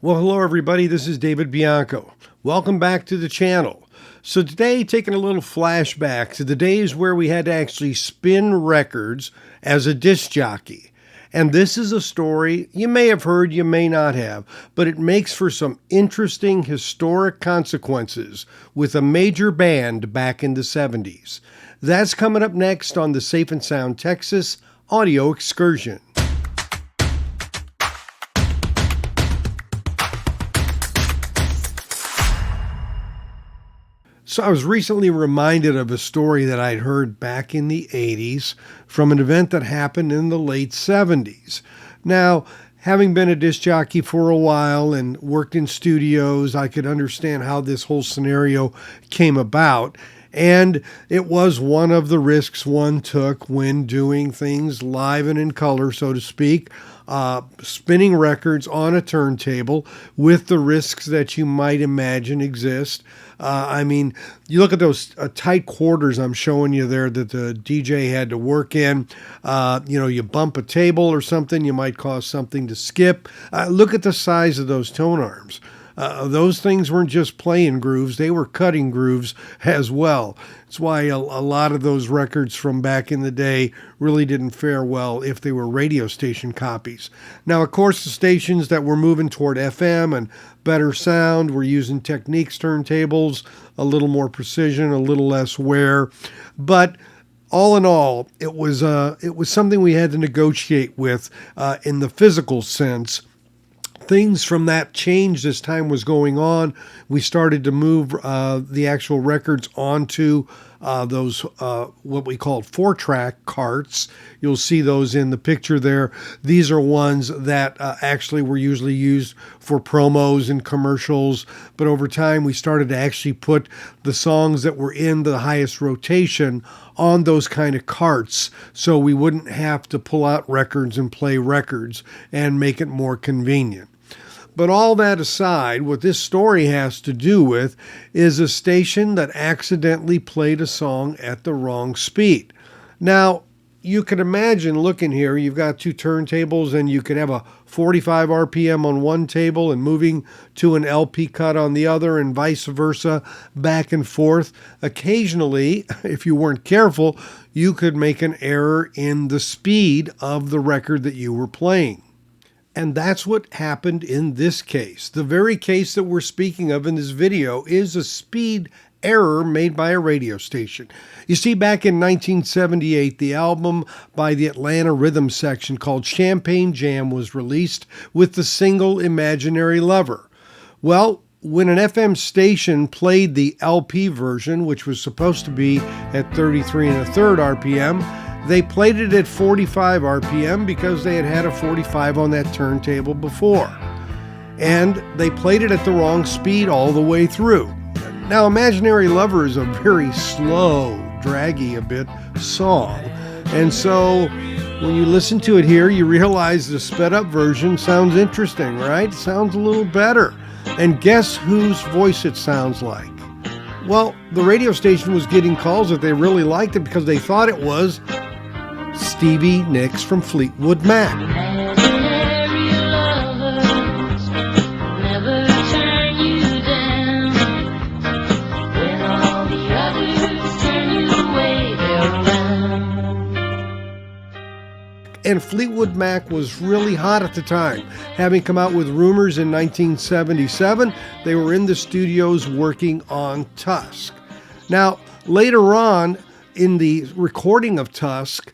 Well, hello everybody, this is David Bianco. Welcome back to the channel. So today, taking a little flashback to the days where we had to actually spin records as a disc jockey. And this is a story you may have heard, you may not have, but it makes for some interesting historic consequences with a major band back in the 70s. That's coming up next on the Safe and Sound Texas Audio Excursion. So I was recently reminded of a story that I'd heard back in the 80s from an event that happened in the late 70s. Now, having been a disc jockey for a while and worked in studios, I could understand how this whole scenario came about. And it was one of the risks one took when doing things live and in color, so to speak, spinning records on a turntable with the risks that you might imagine exist. You look at those tight quarters I'm showing you there that the DJ had to work in. You bump a table or something, you might cause something to skip. Look at the size of those tone arms. Those things weren't just playing grooves, they were cutting grooves as well. That's why a lot of those records from back in the day really didn't fare well if they were radio station copies. Now, of course, the stations that were moving toward FM and better sound were using Techniques turntables, a little more precision, a little less wear. But all in all, it was something we had to negotiate with in the physical sense. Things from that changed as time was going on. We started to move the actual records onto those what we called 4-track carts. You'll see those in the picture there. These are ones that actually were usually used for promos and commercials, but over time we started to actually put the songs that were in the highest rotation on those kind of carts so we wouldn't have to pull out records and play records and make it more convenient. But all that aside, what this story has to do with is a station that accidentally played a song at the wrong speed. Now, you can imagine looking here, you've got two turntables and you could have a 45 RPM on one table and moving to an LP cut on the other and vice versa, back and forth. Occasionally, if you weren't careful, you could make an error in the speed of the record that you were playing. And that's what happened in this case. The very case that we're speaking of in this video is a speed error made by a radio station. You see, back in 1978, the album by the Atlanta rhythm section called Champagne Jam was released with the single Imaginary Lover. Well, when an FM station played the LP version, which was supposed to be at 33 1/3 RPM, they played it at 45 RPM because they had had a 45 on that turntable before. And they played it at the wrong speed all the way through. Now, Imaginary Lover is a very slow, draggy a bit song. And so when you listen to it here, you realize the sped up version sounds interesting, right? Sounds a little better. And guess whose voice it sounds like? Well, the radio station was getting calls that they really liked it because they thought it was Stevie Nicks from Fleetwood Mac. And Fleetwood Mac was really hot at the time. Having come out with Rumors in 1977, they were in the studios working on Tusk. Now, later on in the recording of Tusk,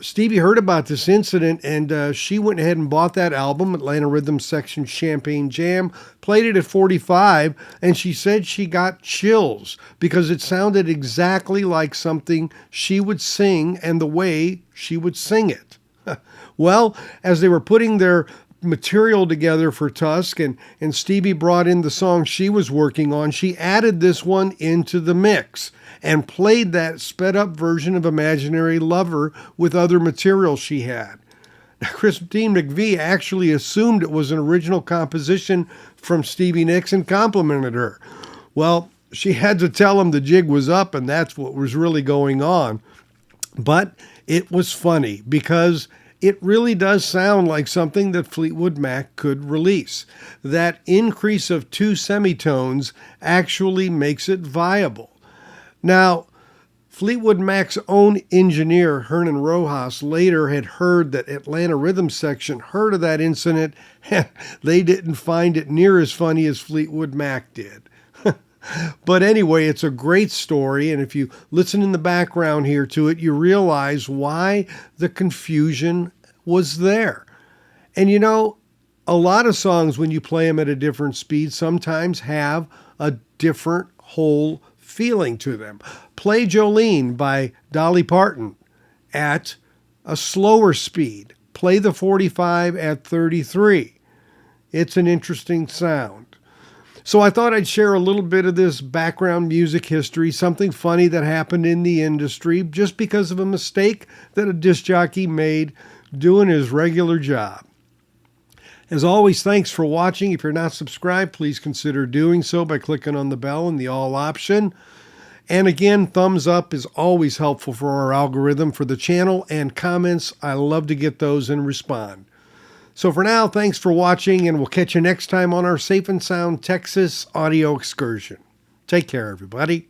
Stevie heard about this incident and she went ahead and bought that album, Atlanta Rhythm Section Champagne Jam, played it at 45, and she said she got chills because it sounded exactly like something she would sing and the way she would sing it. Well, as they were putting their material together for Tusk and Stevie brought in the song she was working on, she added this one into the mix and played that sped up version of Imaginary Lover with other material she had. Now, Christine McVie actually assumed it was an original composition from Stevie Nicks and complimented her. Well, she had to tell him the jig was up and that's what was really going on. But it was funny because it really does sound like something that Fleetwood Mac could release. That increase of 2 semitones actually makes it viable. Now, Fleetwood Mac's own engineer, Hernan Rojas, later had heard that Atlanta Rhythm Section heard of that incident. They didn't find it near as funny as Fleetwood Mac did. But anyway, it's a great story, and if you listen in the background here to it, you realize why the confusion was there. And you know, a lot of songs, when you play them at a different speed, sometimes have a different whole feeling to them. Play Jolene by Dolly Parton at a slower speed. Play the 45 at 33. It's an interesting sound. So I thought I'd share a little bit of this background music history, something funny that happened in the industry just because of a mistake that a disc jockey made doing his regular job. As always, thanks for watching. If you're not subscribed, please consider doing so by clicking on the bell and the all option. And again, thumbs up is always helpful for our algorithm for the channel, and comments, I love to get those and respond. So for now, thanks for watching, and we'll catch you next time on our Safe and Sound Texas audio excursion. Take care, everybody.